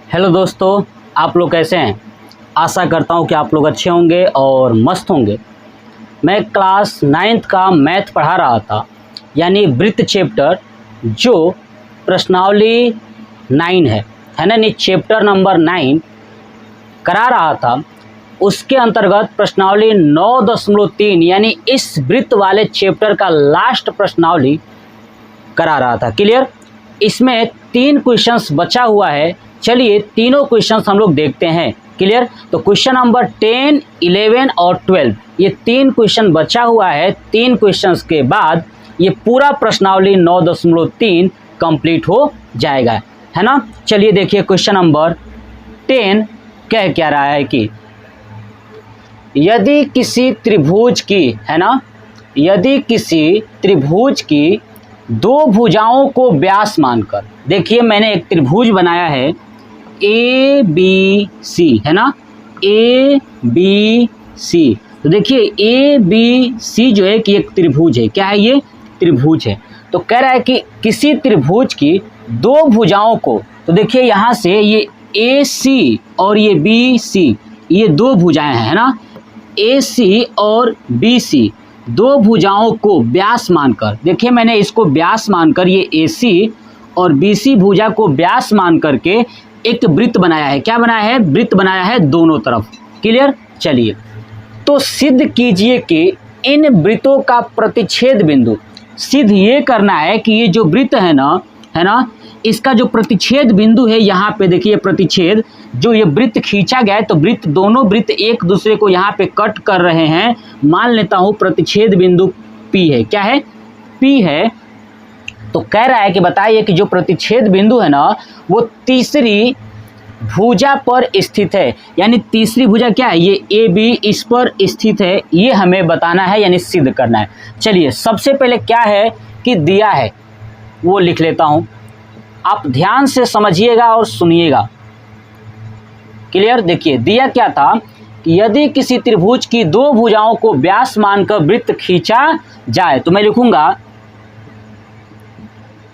Hello दोस्तों, आप लोग कैसे हैं। आशा करता हूं कि आप लोग अच्छे होंगे और मस्त होंगे। मैं क्लास 9th का मैथ पढ़ा रहा था, यानी वृत्त चैप्टर, जो प्रश्नावली 9 है ना, नहीं चैप्टर नंबर 9 करा रहा था। उसके अंतर्गत प्रश्नावली 9.3 यानी इस वृत्त वाले चैप्टर का लास्ट प्रश्नावली करा रहा था। क्लियर। इसमें 3 क्वेश्चंस बचा हुआ है। चलिए तीनों क्वेश्चंस हम लोग देखते हैं। क्लियर। तो क्वेश्चन नंबर 10, 11 और 12 ये 3 क्वेश्चन बचा हुआ है। 3 क्वेश्चंस के बाद ये पूरा प्रश्नावली 9.3 कंप्लीट हो जाएगा, है ना। चलिए देखिए क्वेश्चन नंबर 10 कह क्या रहा है कि यदि किसी त्रिभुज की, है ना, यदि किसी त्रिभुज की 2 भुजाओं को व्यास मानकर, देखिए मैंने एक त्रिभुज बनाया है ए बी सी, है ना, ए बी सी। तो देखिए ए बी सी जो है कि एक त्रिभुज है। क्या है ये? त्रिभुज है। तो कह रहा है कि किसी त्रिभुज की 2 भुजाओं को, तो देखिए यहाँ से ये ए सी और ये बी सी, ये 2 भुजाएं हैं, है ना। ए सी और बी सी 2 भुजाओं को व्यास मानकर, देखिए मैंने इसको व्यास मानकर, ये ए सी और बी सी भुजा को व्यास मान करके एक वृत्त बनाया है। क्या बनाया है? वृत्त बनाया है दोनों तरफ। क्लियर। चलिए तो सिद्ध कीजिए कि इन वृत्तों का प्रतिच्छेद बिंदु, सिद्ध ये करना है कि ये जो वृत्त है ना, इसका जो प्रतिच्छेद बिंदु है, यहाँ पे देखिए प्रतिच्छेद, जो ये वृत्त खींचा गया है, तो वृत्त, दोनों वृत्त एक दूसरे को यहाँ पे कट कर रहे हैं। मान लेता हूँ प्रतिच्छेद बिंदु P है। क्या है? P है। तो कह रहा है कि बताइए कि जो प्रतिच्छेद बिंदु है ना, वो तीसरी भुजा पर स्थित है। यानी तीसरी भुजा क्या है? ये ए बी इस पर स्थित है। ये हमें बताना है, यानी सिद्ध करना है। चलिए सबसे पहले क्या है कि दिया है, वो लिख लेता हूं। आप ध्यान से समझिएगा और सुनिएगा। क्लियर। देखिए दिया क्या था कि यदि किसी त्रिभुज की 2 भुजाओं को व्यास मानकर वृत्त खींचा जाए, तो मैं लिखूंगा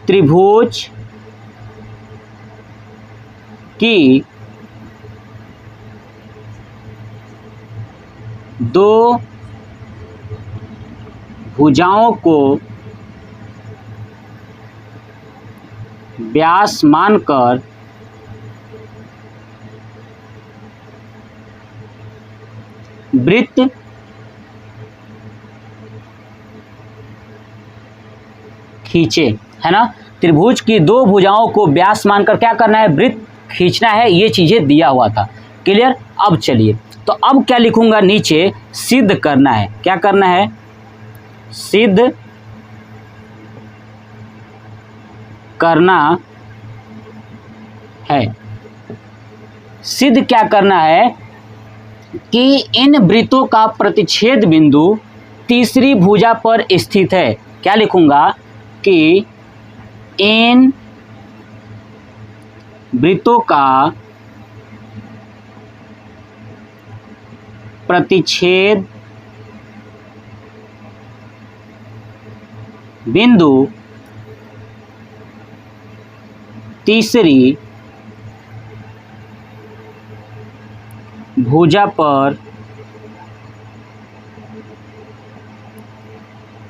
त्रिभुज की 2 भुजाओं को व्यास मानकर वृत्त खींचे, है ना। त्रिभुज की 2 भुजाओं को व्यास मानकर क्या करना है? वृत्त खींचना है। ये चीजें दिया हुआ था। क्लियर। अब चलिए, तो अब क्या लिखूंगा? नीचे सिद्ध करना है। क्या करना है? सिद्ध करना है। सिद्ध क्या करना है कि इन वृत्तों का प्रतिच्छेद बिंदु तीसरी भुजा पर स्थित है। क्या लिखूंगा? कि इन वृत्तों का प्रतिच्छेद बिंदु तीसरी भुजा पर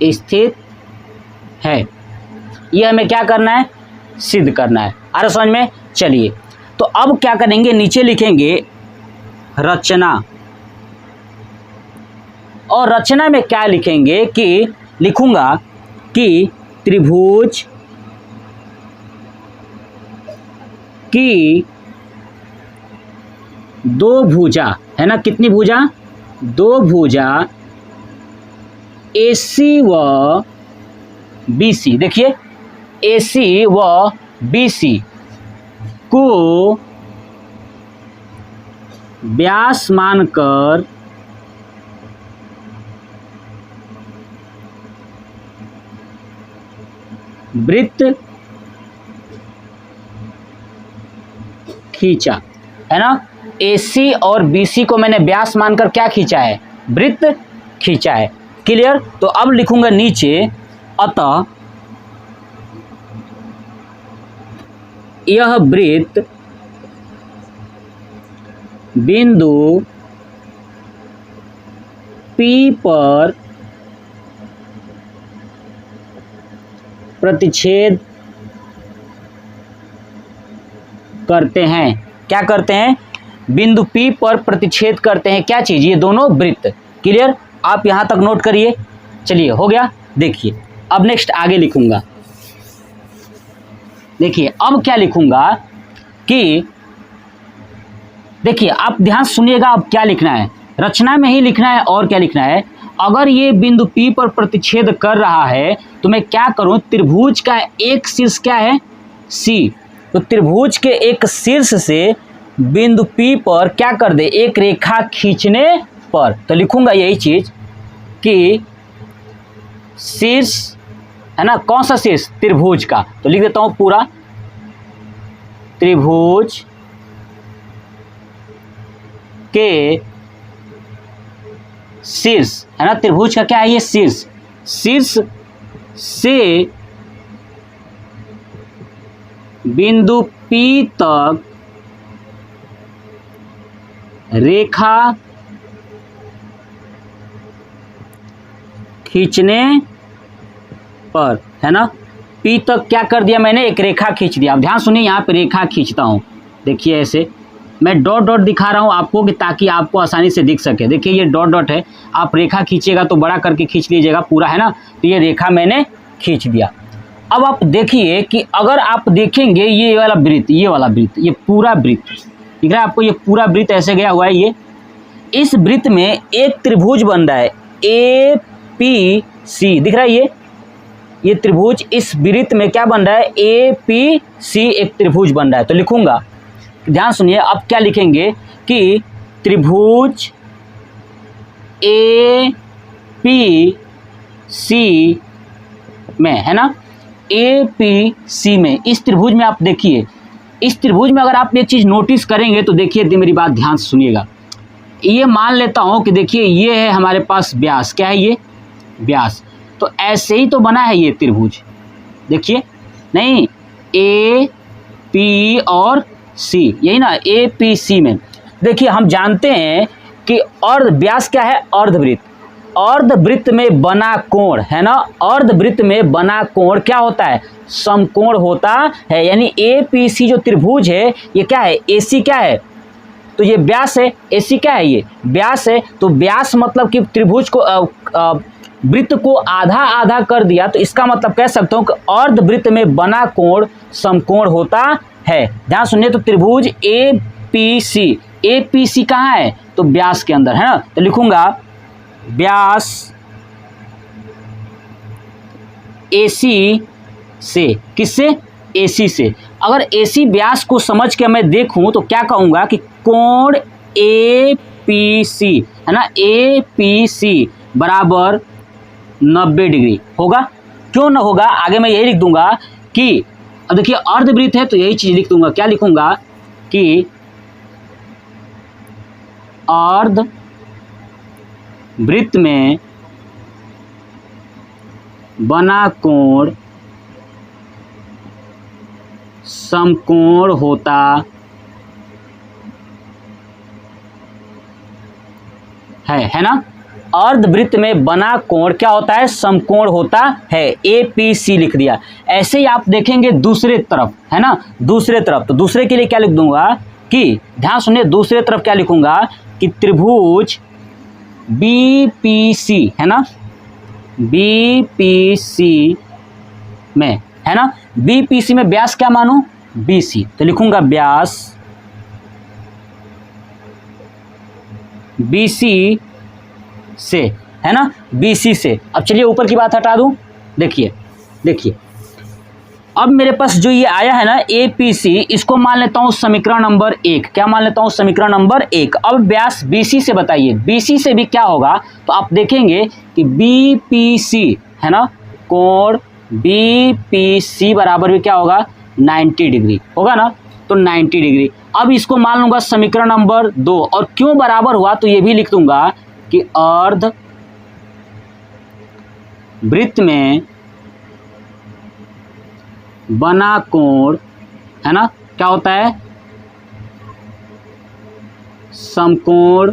स्थित है। ये हमें क्या करना है? सिद्ध करना है। आ रहा समझ में? चलिए तो अब क्या करेंगे? नीचे लिखेंगे रचना। और रचना में क्या लिखेंगे कि लिखूंगा कि त्रिभुज की 2 भुजा, है ना, कितनी भुजा? 2 भुजा AC व BC, देखिए AC व BC को व्यास मानकर वृत्त खींचा, है ना। AC और BC को मैंने व्यास मानकर क्या खींचा है? वृत्त खींचा है। क्लियर। तो अब लिखूंगा नीचे, अतः यह वृत्त बिंदु P पर प्रतिच्छेद करते हैं। क्या करते हैं? बिंदु P पर प्रतिच्छेद करते हैं। क्या चीज? ये दोनों वृत्त। क्लियर? आप यहां तक नोट करिए। चलिए, हो गया। देखिए अब नेक्स्ट आगे लिखूंगा। देखिए अब क्या लिखूंगा कि देखिए आप ध्यान सुनिएगा। अब क्या लिखना है? रचना में ही लिखना है। और क्या लिखना है? अगर ये बिंदु P पर प्रतिच्छेद कर रहा है तो मैं क्या करूं? त्रिभुज का एक शीर्ष क्या है? C। तो त्रिभुज के एक शीर्ष से बिंदु P पर क्या कर दे? एक रेखा खींचने पर। तो लिखूंगा यही चीज कि शीर्ष है ना, कौन सा शीर्ष? त्रिभुज का। तो लिख देता हूं पूरा, त्रिभुज के शीर्ष है ना। त्रिभुज का क्या है? ये शीर्ष। शीर्ष से बिंदु P तक रेखा खींचने पर, है ना। P तक क्या कर दिया मैंने? एक रेखा खींच दिया। अब ध्यान सुनिए, यहाँ पे रेखा खींचता हूँ। देखिए ऐसे मैं डॉट डॉट दिखा रहा हूँ आपको कि ताकि आपको आसानी से दिख सके। देखिए ये डॉट डॉट है। आप रेखा खींचिएगा तो बड़ा करके खींच लीजिएगा पूरा, है ना। तो ये रेखा मैंने खींच दिया। अब आप देखिए कि अगर आप देखेंगे ये वाला वृत्त, ये वाला वृत्त, ये पूरा वृत्त दिख रहा है आपको। ये पूरा वृत्त ऐसे गया हुआ है। ये इस वृत्त में एक त्रिभुज बन रहा है, APC दिख रहा है। ये त्रिभुज इस वृत्त में क्या बन रहा है? APC एक त्रिभुज बन रहा है। तो लिखूंगा, ध्यान सुनिए। अब क्या लिखेंगे कि त्रिभुज APC में, है ना, APC में, इस त्रिभुज में आप देखिए, इस त्रिभुज में अगर आप ये चीज नोटिस करेंगे तो देखिए, मेरी बात ध्यान से सुनिएगा। ये मान लेता हूं कि देखिए ये है हमारे पास व्यास। क्या है ये? व्यास। तो ऐसे ही तो बना है ये त्रिभुज। देखिए, नहीं AP और C, यही ना, APC में। देखिए हम जानते हैं कि अर्ध व्यास क्या है? अर्धवृत्त। अर्धवृत्त में बना कोण, है ना। अर्धवृत्त में बना कोण क्या होता है? समकोण होता है। यानी APC जो त्रिभुज है ये क्या है? AC क्या है? तो ये व्यास है। AC क्या है? ये व्यास है। तो व्यास मतलब कि त्रिभुज को वृत्त को आधा आधा कर दिया। तो इसका मतलब कह सकता हूं कि अर्धवृत्त में बना कोण समकोण होता है। ध्यान सुनिए। तो त्रिभुज APC, APC कहाँ है? तो व्यास के अंदर, है ना। तो लिखूंगा व्यास AC से। किससे? AC से। अगर AC व्यास को समझ के मैं देखूं तो क्या कहूंगा कि कोण APC, है ना, APC बराबर 90 डिग्री होगा। क्यों ना होगा? आगे मैं यही लिख दूंगा कि, अब देखिए अर्धवृत्त है तो यही चीज लिख दूंगा। क्या लिखूंगा कि अर्धवृत्त में बना कोण समकोण होता है ना। अर्धवृत्त में बना कोण क्या होता है? समकोण होता है। APC लिख दिया। ऐसे ही आप देखेंगे दूसरे तरफ, है ना, दूसरे तरफ। तो दूसरे के लिए क्या लिख दूंगा कि, ध्यान सुनिए, दूसरे तरफ क्या लिखूंगा कि त्रिभुज BPC, है ना, BPC में, है ना, BPC में व्यास क्या मानूं? BC। तो लिखूंगा व्यास BC से, है ना, BC से। अब चलिए ऊपर की बात हटा दूं। देखिए देखिए अब मेरे पास जो ये आया है ना APC, इसको मान लेता हूं समीकरण नंबर 1। क्या मान लेता हूं? समीकरण नंबर 1। अब व्यास BC से बताइए, BC से भी क्या होगा? तो आप देखेंगे कि BPC, है ना, कोण BPC बराबर भी क्या होगा? 90 डिग्री होगा ना। तो 90 डिग्री। अब इसको मान लूंगा समीकरण नंबर 2। और क्यों बराबर हुआ तो ये भी लिख दूंगा कि अर्धवृत्त में बना कोण, है ना, क्या होता है? समकोण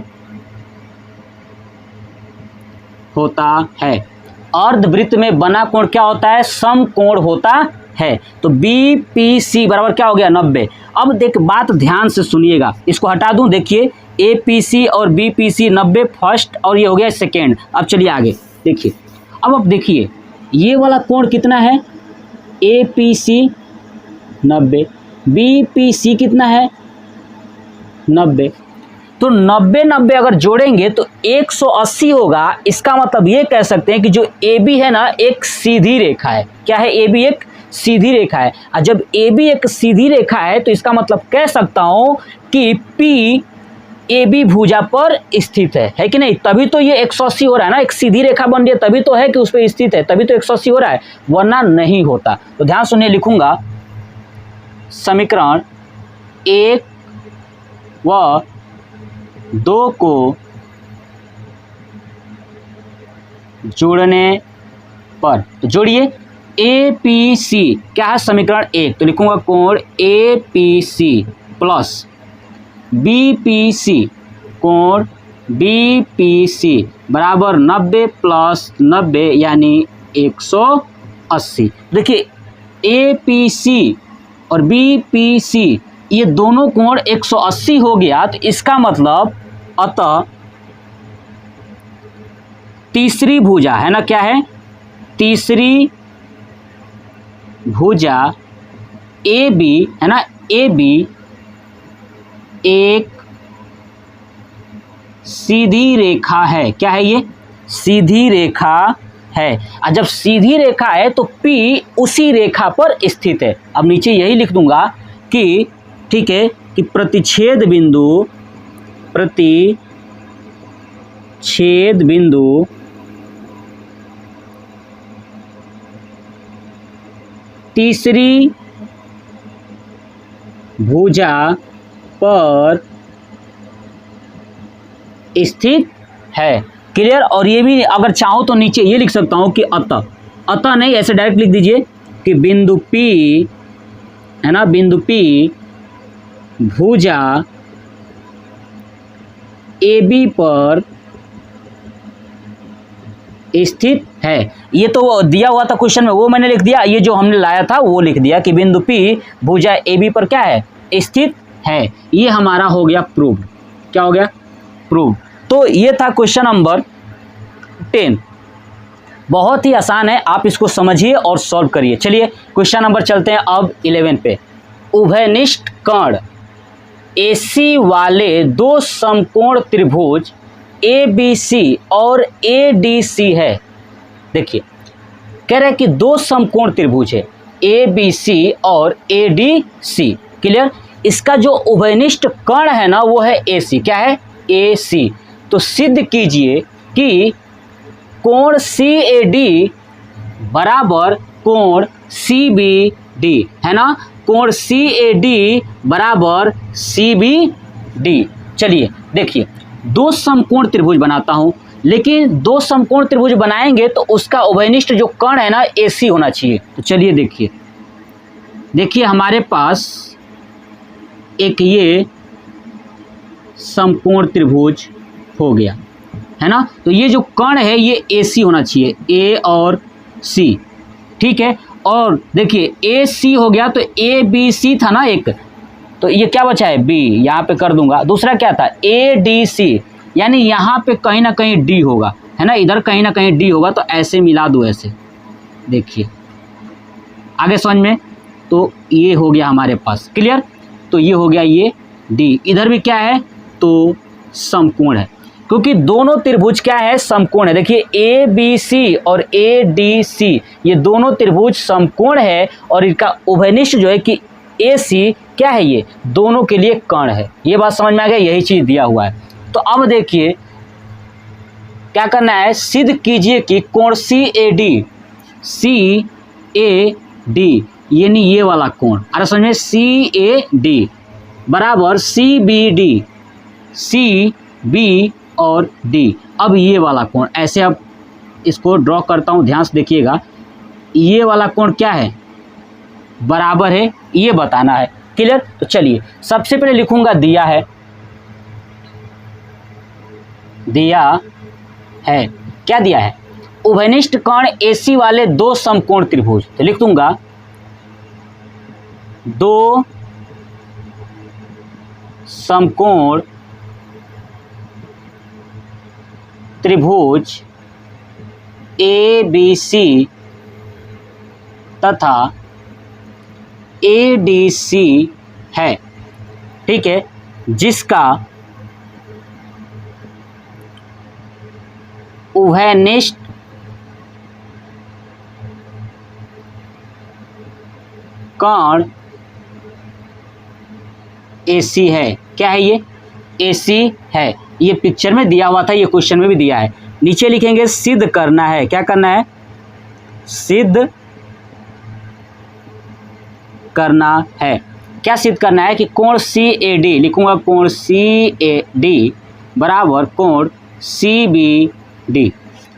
होता है। अर्धवृत्त में बना कोण क्या होता है? समकोण होता है। तो BPC बराबर क्या हो गया? 90। अब देख बात ध्यान से सुनिएगा, इसको हटा दूं। देखिए APC और BPC 90 फर्स्ट और ये हो गया सेकेंड। अब चलिए आगे देखिए। अब देखिए ये वाला कोण कितना है? APC 90, BPC कितना है? 90। तो 90-90 अगर जोड़ेंगे तो 180 होगा। इसका मतलब ये कह सकते हैं कि जो AB है ना, एक सीधी रेखा है। क्या है? AB एक सीधी रेखा है। और जब AB एक सीधी रेखा है तो इसका मतलब कह सकता हूं कि P AB भुजा पर स्थित है कि नहीं? तभी तो ये 180 हो रहा है ना, एक सीधी रेखा बन रही है तभी तो है कि उस पर स्थित है, तभी तो 180 हो रहा है, वरना नहीं होता। तो ध्यान सुनिए, लिखूंगा समीकरण 1 व 2 को जोड़ने पर, तो जोड़िए APC क्या है? समीकरण 1, तो लिखूंगा कोण APC प्लस BPC कोण BPC बराबर 90 प्लस 90 यानी 180। देखिए APC और BPC ये दोनों कोण 180 हो गया, तो इसका मतलब अतः तीसरी भुजा है ना, क्या है? तीसरी भुजा AB है ना, AB एक सीधी रेखा है। क्या है ये? सीधी रेखा है। और जब सीधी रेखा है तो P उसी रेखा पर स्थित है। अब नीचे यही लिख दूंगा कि ठीक है कि प्रतिच्छेद बिंदु तीसरी भुजा पर स्थित है। क्लियर? और ये भी अगर चाहो तो नीचे ये लिख सकता हूं कि अतः नहीं, ऐसे डायरेक्ट लिख दीजिए कि बिंदु P है ना, बिंदु P भुजा AB पर स्थित है। ये तो दिया हुआ था क्वेश्चन में, वो मैंने लिख दिया। ये जो हमने लाया था वो लिख दिया कि बिंदु P भुजा AB पर क्या है? स्थित है। ये हमारा हो गया प्रूव। क्या हो गया? प्रूव। तो ये था क्वेश्चन नंबर 10। बहुत ही आसान है, आप इसको समझिए और सॉल्व करिए। चलिए क्वेश्चन नंबर चलते हैं अब 11 पे। उभयनिष्ठ कर्ण AC वाले दो समकोण त्रिभुज ABC और ADC है। देखिए कह रहे हैं कि दो समकोण त्रिभुज है ABC और ADC। क्लियर? इसका जो उभयनिष्ठ कर्ण है ना वो है AC। क्या है? AC। तो सिद्ध कीजिए कि कोण CAD बराबर कोण CBD है ना, कोण CAD बराबर CBD। चलिए देखिए, दो समकोण त्रिभुज बनाता हूं, लेकिन दो समकोण त्रिभुज बनाएंगे तो उसका उभयनिष्ठ जो कर्ण है ना AC होना चाहिए। तो चलिए देखिए हमारे पास एक ये समकोण त्रिभुज हो गया है ना, तो ये जो कर्ण है ये AC होना चाहिए, A और C। ठीक है, और देखिए AC हो गया तो ABC था ना एक, तो ये क्या बचा है? B। यहाँ पे कर दूंगा। दूसरा क्या था? ADC, यानी यहाँ पे कहीं ना कहीं D होगा है ना, इधर कहीं ना कहीं D होगा, तो ऐसे मिला दो ऐसे। देखिए आगे समझ में? तो ये हो गया हमारे पास। क्लियर? तो ये हो गया ये D। इधर भी क्या है? तो समकोण है, क्योंकि दोनों त्रिभुज क्या है? समकोण है। देखिए ABC और ADC ये दोनों त्रिभुज समकोण है, और इनका उभयनिष्ठ जो है कि AC क्या है? ये दोनों के लिए कर्ण है। ये बात समझ में आ गया? यही चीज दिया हुआ है। तो अब देखिए क्या करना है, सिद्ध कीजिए कि कोण CAD यानी ये वाला कोण, अरे समझ में, CAD बराबर CBD, CB और D। अब ये वाला कोण ऐसे, अब इसको ड्रॉ करता हूं, ध्यान से देखिएगा। ये वाला कोण क्या है? बराबर है, ये बताना है। क्लियर? तो चलिए सबसे पहले लिखूंगा, दिया है दिया है। क्या दिया है? उभयनिष्ठ कोण AC वाले दो समकोण त्रिभुज। तो लिख दूंगा दो समकोण त्रिभुज ABC तथा ADC है, ठीक है, जिसका उभयनिष्ठ कोण AC है। क्या है ये? AC है। ये पिक्चर में दिया हुआ था, ये क्वेश्चन में भी दिया है। नीचे लिखेंगे सिद्ध करना है। क्या करना है? सिद्ध करना है। क्या सिद्ध करना है? कि कोण CAD, लिखूंगा कोण CAD बराबर कोण CBD।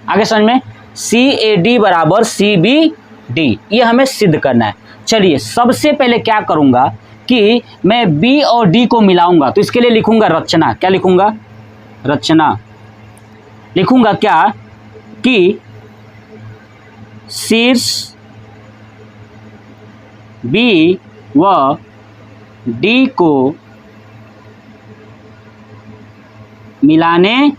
आगे समझ में? CAD बराबर CBD, ये हमें सिद्ध करना है। चलिए, सबसे पहले क्या करूंगा कि मैं B और D को मिलाऊंगा। तो इसके लिए लिखूंगा रचना। क्या लिखूंगा? रचना। लिखूंगा क्या? कि शीर्ष B व D को मिलाने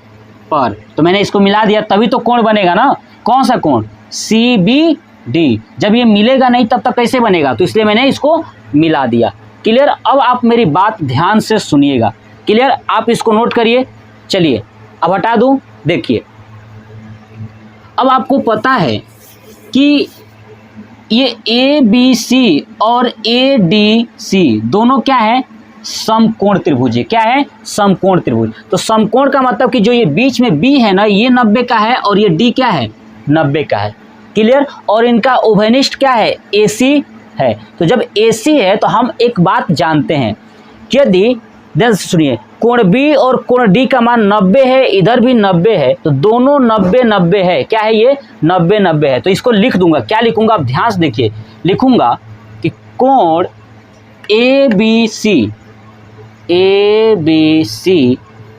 पर, तो मैंने इसको मिला दिया, तभी तो कोण बनेगा ना। कौन सा कोण? CBD। जब ये मिलेगा नहीं तब तक कैसे बनेगा? तो इसलिए मैंने इसको मिला दिया। क्लियर? अब आप मेरी बात ध्यान से सुनिएगा। क्लियर? आप इसको नोट करिए। चलिए, अब हटा दूं। देखिए, अब आपको पता है कि ये ABC और ADC दोनों क्या है? समकोण त्रिभुज है। क्या है? समकोण त्रिभुज। तो समकोण का मतलब कि जो ये बीच में B है ना, ये 90 का है और ये D क्या है? 90 का है। क्लियर? और इनका उभयनिष्ठ क्या है? AC है। तो जब AC है तो हम एक बात जानते हैं, यदि ध्यान से सुनिए, कोण B और कोण D का मान 90 है, इधर भी 90 है, तो दोनों 90-90 है। क्या है ये? 90-90 है। तो इसको लिख दूंगा। क्या लिखूंगा? आप ध्यान से देखिए। लिखूंगा कि कोण ABC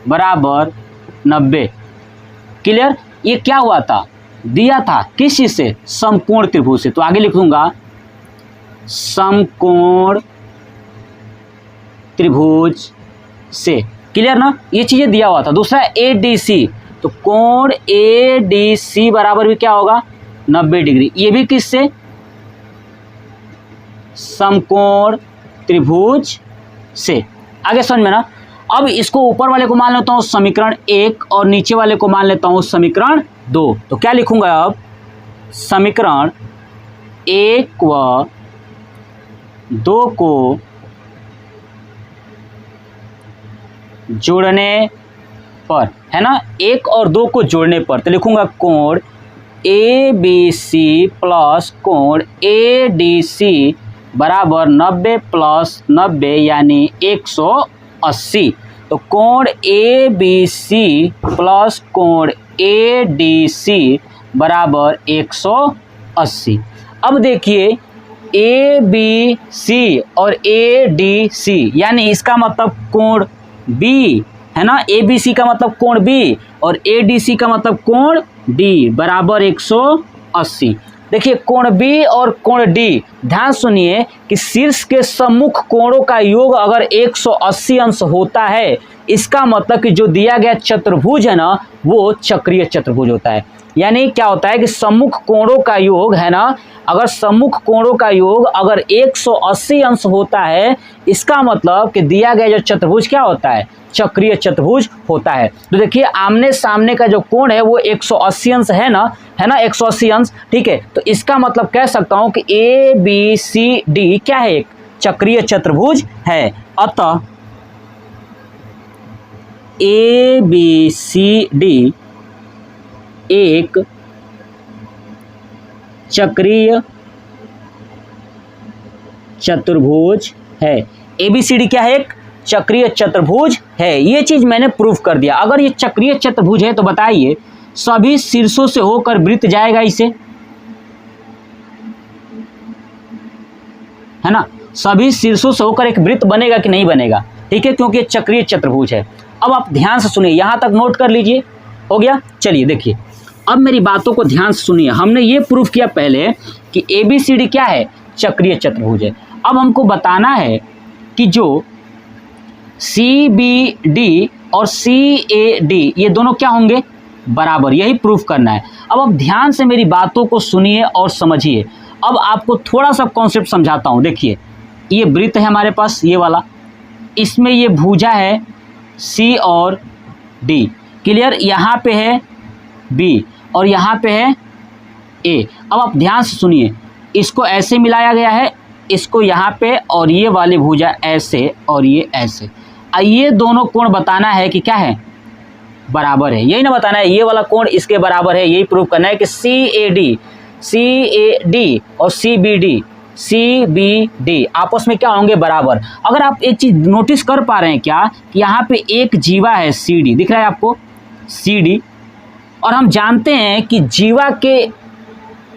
बराबर 90। क्लियर? ये क्या हुआ था? दिया था किस चीज से? समकोण त्रिभुज से। तो आगे लिख दूंगा समकोण त्रिभुज से। क्लियर ना? ये चीजें दिया हुआ था। दूसरा ADC, तो कोण ADC बराबर भी क्या होगा? 90 डिग्री। ये भी किससे? समकोण त्रिभुज से। आगे समझ में ना? अब इसको ऊपर वाले को मान लेता हूँ समीकरण 1 और नीचे वाले को मान लेता हूँ समीकरण 2। तो क्या लिखूंगा अब? समीकरण 1 व 2 को जोड़ने पर, है ना, 1 और 2 को जोड़ने पर, तो लिखूंगा कोण ABC प्लस कोण ADC बराबर 90 प्लस 90 यानी 180। तो कोण ABC प्लस कोण ADC बराबर 180। अब देखिए, ABC और ADC यानी इसका मतलब कोण B है ना, ABC का मतलब कोण B और ADC का मतलब कोण D बराबर 180। देखिए, कोण B और कोण D, ध्यान सुनिए कि शीर्ष के सम्मुख कोणों का योग अगर 180 अंश होता है, इसका मतलब कि जो दिया गया चतुर्भुज है ना, वो चक्रीय चतुर्भुज होता है। यानी क्या होता है कि सम्मुख कोणों का योग है ना, अगर सम्मुख कोणों का योग अगर 180 अंश होता है, इसका मतलब कि दिया गया जो चतुर्भुज क्या होता है? चक्रीय चतुर्भुज होता है। तो देखिए, आमने सामने का जो कोण है वो 180 अंश है ना, 180 अंश। ठीक है, तो इसका मतलब कह सकता हूं कि ABCD क्या है? एक चक्रीय चतुर्भुज है। अतः ABCD एक चक्रीय चतुर्भुज है। ABCD क्या है? एक चक्रीय चतुर्भुज है। ये चीज मैंने प्रूफ कर दिया। अगर ये चक्रीय चतुर्भुज है तो बताइए सभी शीर्षों से होकर वृत्त जाएगा इसे, है ना, सभी शीर्षों से होकर एक वृत्त बनेगा कि नहीं बनेगा? ठीक है, क्योंकि ये चक्रीय चतुर्भुज है। अब आप ध्यान से सुनिए, यहां तक नोट कर लीजिए। हो गया। चलिए देखिए, अब मेरी बातों को ध्यान से सुनिए। हमने ये प्रूफ किया पहले कि ABCD क्या है, चक्रीय चतुर्भुज है। अब हमको बताना है कि जो CBD और CAD ये दोनों क्या होंगे, बराबर, यही प्रूफ करना है। अब ध्यान से मेरी बातों को सुनिए और समझिए। अब आपको थोड़ा सा कॉन्सेप्ट समझाता हूँ। देखिए, ये वृत्त है हमारे पास, ये वाला, इसमें ये भुजा है C और D, क्लियर। यहाँ पे है B और यहाँ पे है A। अब आप ध्यान से सुनिए, इसको ऐसे मिलाया गया है, इसको यहाँ पे, और ये वाली भुजा ऐसे और ये ऐसे। ये दोनों कोण बताना है कि क्या है, बराबर है, यही ना बताना है, ये वाला कोण इसके बराबर है, यही प्रूफ करना है कि CAD और CBD आपस में क्या होंगे, बराबर। अगर आप एक चीज नोटिस कर पा रहे हैं क्या, कि यहाँ पे एक जीवा है CD, दिख रहा है आपको CD, और हम जानते हैं कि जीवा के,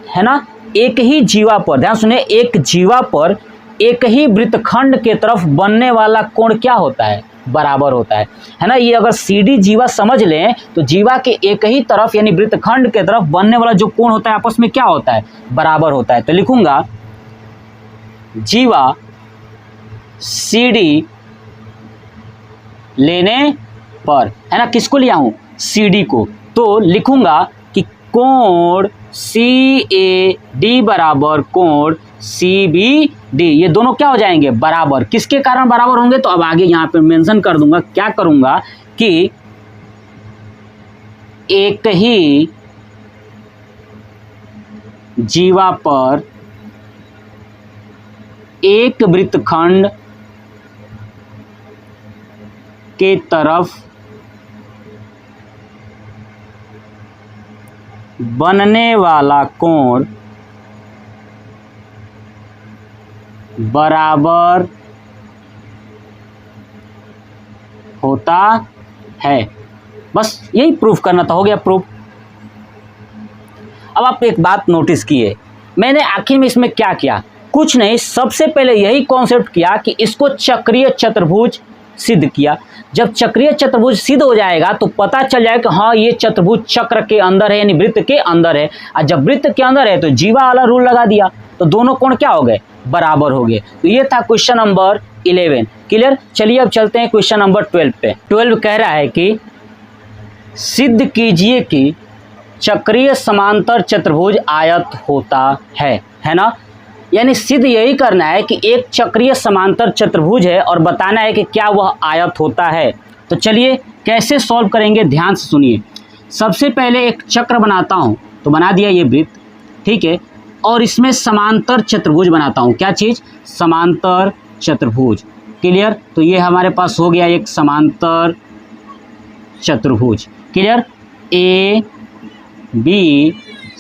है ना, एक ही जीवा पर, ध्यान सुनिए, एक जीवा पर एक ही वृत्तखंड के तरफ बनने वाला कोण क्या होता है, बराबर होता है ना। ये अगर CD जीवा समझ लें तो जीवा के एक ही तरफ यानी वृत्तखंड के तरफ बनने वाला जो कोण होता है आपस में क्या होता है, बराबर होता है। तो लिखूंगा जीवा CD लेने पर, है ना, किसको लिया हूं, CD को, तो लिखूंगा कि कोण CAD बराबर कोण CBD, ये दोनों क्या हो जाएंगे, बराबर। किसके कारण बराबर होंगे, तो अब आगे यहां पे मेंशन कर दूंगा। क्या करूंगा कि एक ही जीवा पर एक वृत्तखंड के तरफ बनने वाला कोण बराबर होता है। बस यही प्रूफ करना था, हो गया प्रूफ। अब आप एक बात नोटिस किए, मैंने आखिर में इसमें क्या किया, कुछ नहीं, सबसे पहले यही कॉन्सेप्ट किया कि इसको चक्रीय चतुर्भुज सिद्ध किया। जब चक्रीय चतुर्भुज सिद्ध हो जाएगा तो पता चल जाएगा कि हाँ ये चतुर्भुज चक्र के अंदर है, यानी वृत्त के अंदर है। और जब वृत्त के अंदर है तो जीवा वाला रूल लगा दिया, तो दोनों कोण क्या हो गए, बराबर हो गए। तो ये था क्वेश्चन नंबर 11, क्लियर। चलिए अब चलते हैं क्वेश्चन नंबर 12 पे। 12 कह रहा है कि सिद्ध कीजिए कि चक्रीय समांतर चतुर्भुज आयत होता है ना। यानी सिद्ध यही करना है कि एक चक्रीय समांतर चतुर्भुज है और बताना है कि क्या वह आयत होता है। तो चलिए कैसे सॉल्व करेंगे, ध्यान से सुनिए। सबसे पहले एक चक्र बनाता हूं, तो बना दिया ये वृत्त, ठीक है, और इसमें समांतर चतुर्भुज बनाता हूं। क्या चीज, समांतर चतुर्भुज, क्लियर। तो ये हमारे पास हो गया एक समांतर चतुर्भुज, क्लियर। A B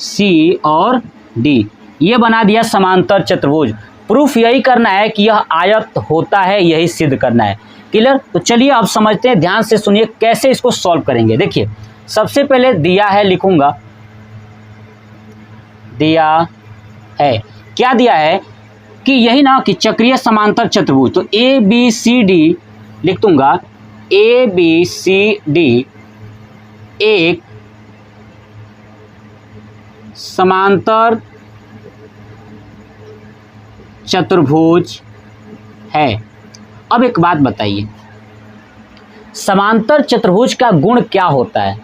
C और D, ये बना दिया समांतर चतुर्भुज। प्रूफ यही करना है कि यह आयत होता है, यही सिद्ध करना है, क्लियर। तो चलिए अब समझते हैं, ध्यान से सुनिए कैसे इसको सॉल्व करेंगे। देखिए सबसे पहले दिया है, लिखूंगा दिया है, क्या दिया है कि यही ना कि चक्रीय समांतर चतुर्भुज, तो ABCD लिख दूंगा। ABCD एक समांतर चतुर्भुज है। अब एक बात बताइए, समांतर चतुर्भुज का गुण क्या होता है,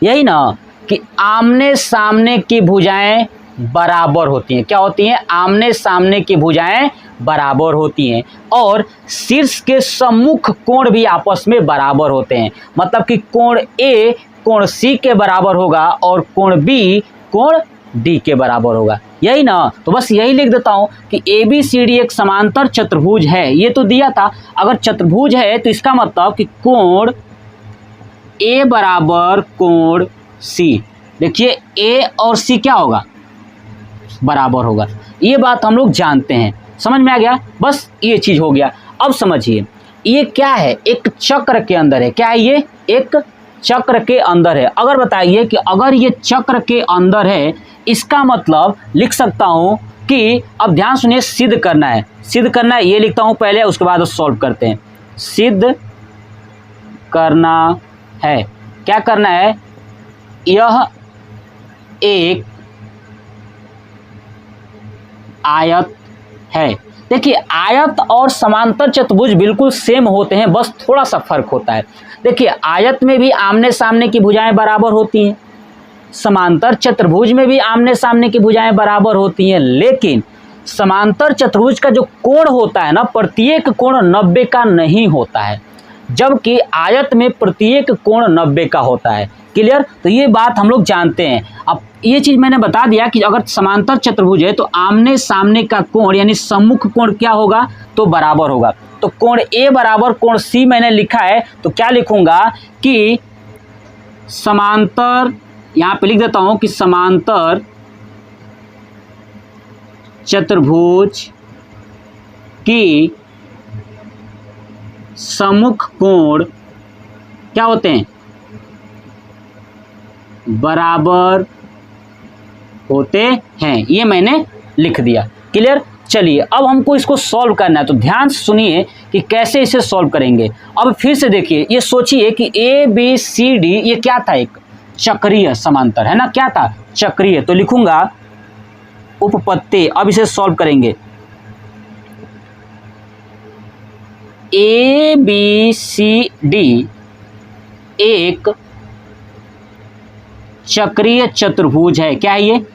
यही ना कि आमने सामने की भुजाएं बराबर होती हैं। क्या होती हैं, आमने सामने की भुजाएं बराबर होती हैं, और शीर्ष के सम्मुख कोण भी आपस में बराबर होते हैं। मतलब कि कोण A कोण C के बराबर होगा और कोण B कोण D के बराबर होगा, यही ना। तो बस यही लिख देता हूं कि ABCD एक समांतर चतुर्भुज है। ये तो दिया था, अगर चतुर्भुज है तो इसका मतलब कि कोण A बराबर कोण C, देखिए A और C क्या होगा, बराबर होगा। ये बात हम लोग जानते हैं, समझ में आ गया, बस ये चीज हो गया। अब समझिए ये क्या है, एक चक्र के अंदर है। क्या है ये, एक चक्र के अंदर है। अगर बताइए कि अगर ये चक्र के अंदर है, इसका मतलब लिख सकता हूं कि, अब ध्यान सुनिए, सिद्ध करना है, सिद्ध करना है, ये लिखता हूं पहले, उसके बाद सॉल्व करते हैं। सिद्ध करना है, क्या करना है, यह एक आयत है। देखिए आयत और समांतर चतुर्भुज बिल्कुल सेम होते हैं, बस थोड़ा सा फर्क होता है। देखिए आयत में भी आमने सामने की भुजाएं बराबर होती हैं, समांतर चतुर्भुज में भी आमने सामने की भुजाएं बराबर होती हैं, लेकिन समांतर चतुर्भुज का जो कोण होता है ना, प्रत्येक कोण 90 का नहीं होता है, जबकि आयत में प्रत्येक कोण 90 का होता है। क्लियर? तो ये बात हम लोग जानते हैं। अब ये चीज़ मैंने बता दिया कि अगर समांतर चतुर्भुज है तो आमने सामने का कोण यानी सम्मुख कोण क्या होगा, तो बराबर होगा। तो कोण ए बराबर कोण सी मैंने लिखा है, तो क्या लिखूंगा कि समांतर, यहाँ पे लिख देता हूँ कि समांतर चतुर्भुज की सम्मुख कोण क्या होते हैं, बराबर होते हैं। ये मैंने लिख दिया। क्लियर? चलिए अब हमको इसको सॉल्व करना है, तो ध्यान से सुनिए कि कैसे इसे सॉल्व करेंगे। अब फिर से देखिए, ये सोचिए कि ए बी सी डी ये क्या था, एक चक्रीय समांतर है ना, क्या था, चक्रीय। तो लिखूंगा उपपत्ति। अब इसे सॉल्व करेंगे। ए बी सी डी एक चक्रीय चतुर्भुज है। क्या है ये?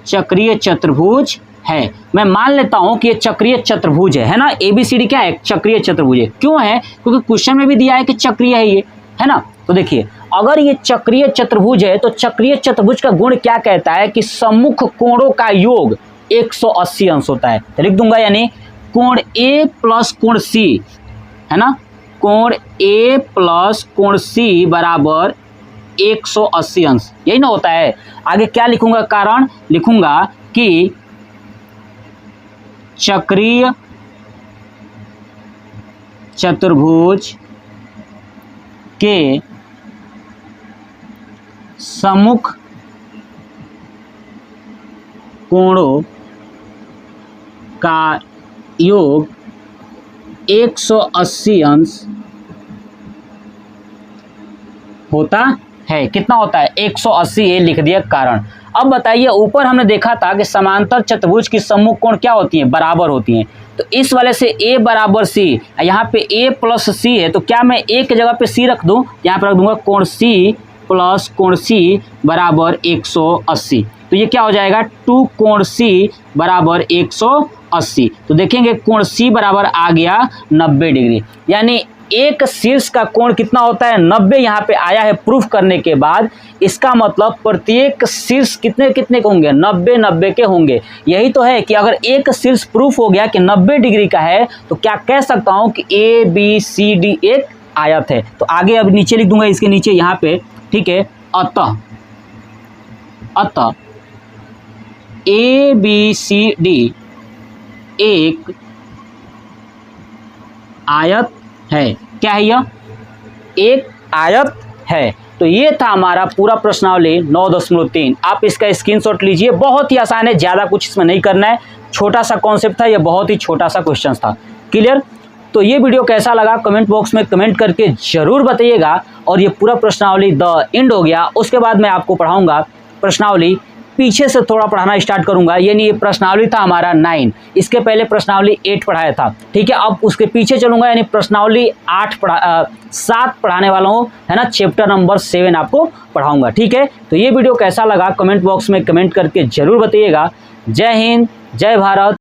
चक्रीय चतुर्भुज है। मैं मान लेता हूं कि ये चक्रीय चतुर्भुज है ना। ABCD क्या है? चक्रीय चतुर्भुज है। क्यों है? क्योंकि क्वेश्चन में भी दिया है कि चक्रीय है ये, है ना। तो देखिए अगर ये चक्रीय चतुर्भुज है तो चक्रीय चतुर्भुज का गुण क्या कहता है कि सम्मुख कोणों का योग 180 अंश होता है। तो लिख दूंगा यानी कोण A प्लस कोण C, है ना, कोण A प्लस कोण C बराबर 180 अंश, यही ना होता है। आगे क्या लिखूंगा, कारण लिखूंगा कि चक्रीय चतुर्भुज के सम्मुख कोणों का योग 180 अंश होता है। कितना होता है? 180। ये लिख दिया कारण। अब बताइए, ऊपर हमने देखा था कि समांतर चतुर्भुज की सम्मुख कोण क्या होती हैं, बराबर होती हैं। तो इस वाले से A बराबर C, यहाँ पे A प्लस C है, तो क्या मैं A की जगह पे C रख दूं? यहाँ पे रख दूंगा कोण C प्लस कोण C बराबर 180। तो ये क्या हो जाएगा, 2 कोण C बराबर 180। तो देखेंगे कोण C बराबर आ गया 90 डिग्री, यानी एक शीर्ष का कोण कितना होता है, 90। यहाँ पे आया है प्रूफ करने के बाद, इसका मतलब प्रत्येक शीर्ष कितने कितने के होंगे, 90 90 के होंगे। यही तो है कि अगर एक शीर्ष प्रूफ हो गया कि 90 डिग्री का है, तो क्या कह सकता हूँ कि ABCD एक आयत है। तो आगे अब नीचे लिख दूंगा, इसके नीचे यहाँ पे, ठीक है। अतः ABCD एक आयत है। क्या है यह? एक आयत है। तो ये था हमारा पूरा प्रश्नावली 9.3। आप इसका स्क्रीनशॉट लीजिए, बहुत ही आसान है, ज़्यादा कुछ इसमें नहीं करना है। छोटा सा कॉन्सेप्ट था, ये बहुत ही छोटा सा क्वेश्चन था। क्लियर? तो ये वीडियो कैसा लगा कमेंट बॉक्स में कमेंट करके ज़रूर बताइएगा। और ये पूरा प्रश्नावली द एंड हो गया। उसके बाद मैं आपको पढ़ाऊँगा प्रश्नावली, पीछे से थोड़ा पढ़ाना स्टार्ट करूंगा। यानी ये प्रश्नावली था हमारा 9, इसके पहले प्रश्नावली 8 पढ़ाया था, ठीक है। अब उसके पीछे चलूंगा, यानी प्रश्नावली 7 पढ़ाने वाला हूँ, है ना। चैप्टर नंबर 7 आपको पढ़ाऊंगा, ठीक है। तो ये वीडियो कैसा लगा कमेंट बॉक्स में कमेंट करके जरूर बताइएगा। जय हिंद, जय भारत।